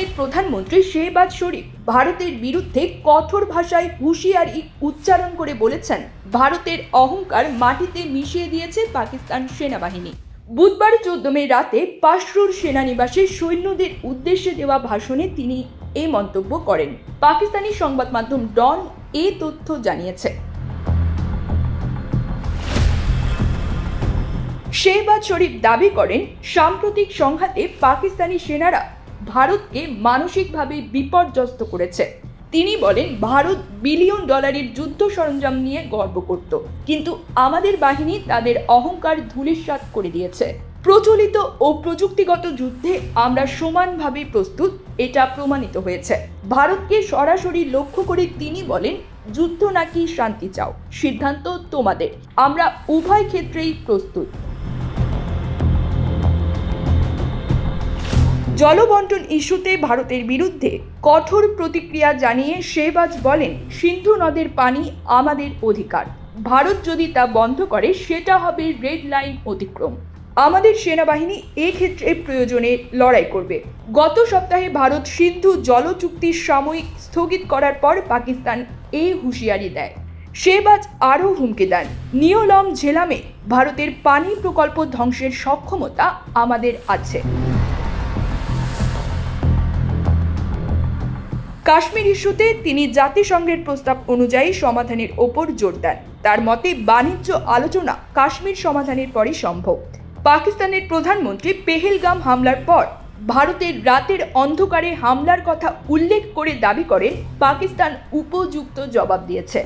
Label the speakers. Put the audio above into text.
Speaker 1: পাকিস্তানের প্রধানমন্ত্রী শেহবাজ শরীফ ভারতের বিরুদ্ধে কঠোর ভাষায় হুঁশিয়ারি উচ্চারণ করে বলেছেন, ভারতের অহংকার মাটিতে মিশিয়ে দিয়েছে পাকিস্তান সেনাবাহিনী। বুধবার 14 মে রাতে পাশরুর সেনানিবাসে সৈন্যদের উদ্দেশ্যে দেওয়া ভাষণে তিনি এই মন্তব্য করেন। পাকিস্তানি সংবাদ মাধ্যম ডন এই তথ্য জানিয়েছে। শেহবাজ শরীফ দাবি করেন, সাম্প্রতিক সংঘাতে পাকিস্তানি সেনারা ভারতকে মানসিকভাবে বিপর্যস্ত করেছে। তিনি বলেন, ভারত বিলিয়ন ডলারের যুদ্ধ সরঞ্জাম নিয়ে গর্ব করত, কিন্তু আমাদের বাহিনী তাদের অহংকার ধূলিসাৎ করে দিয়েছে। প্রচলিত ও প্রযুক্তিগত যুদ্ধে আমরা সমানভাবে প্রস্তুত, এটা প্রমাণিত হয়েছে। ভারতকে সরাসরি লক্ষ্য করে তিনি বলেন, যুদ্ধ নাকি শান্তি চাও, সিদ্ধান্ত তোমাদের, আমরা উভয় ক্ষেত্রেই প্রস্তুত। জলবন্টন ইস্যুতে ভারতের বিরুদ্ধে কঠোর প্রতিক্রিয়া জানিয়ে শেহবাজ বলেন, সিন্ধু নদের পানি আমাদের অধিকার। ভারত যদি তা বন্ধ করে সেটা হবে রেড লাইন অতিক্রম। আমাদের সেনাবাহিনী এক্ষেত্রে প্রয়োজনে লড়াই করবে। গত সপ্তাহে ভারত সিন্ধু জল চুক্তি সাময়িক স্থগিত করার পর পাকিস্তান এই হুঁশিয়ারি দেয়। শেহবাজ আরও হুমকি দেন, নিওলম ঝেলামে ভারতের পানি প্রকল্প ধ্বংসের সক্ষমতা আমাদের আছে। কাশ্মীর ইস্যুতে তিনি জাতিসংঘের প্রস্তাব অনুযায়ী সমাধানের ওপর জোর দেন। তার মতে, বাণিজ্য আলোচনা কাশ্মীর সমাধানের পরই সম্ভব। পাকিস্তানের প্রধানমন্ত্রী পেহেলগাম হামলার পর ভারতের রাতের অন্ধকারে হামলার কথা উল্লেখ করে দাবি করেন, পাকিস্তান উপযুক্ত জবাব দিয়েছে।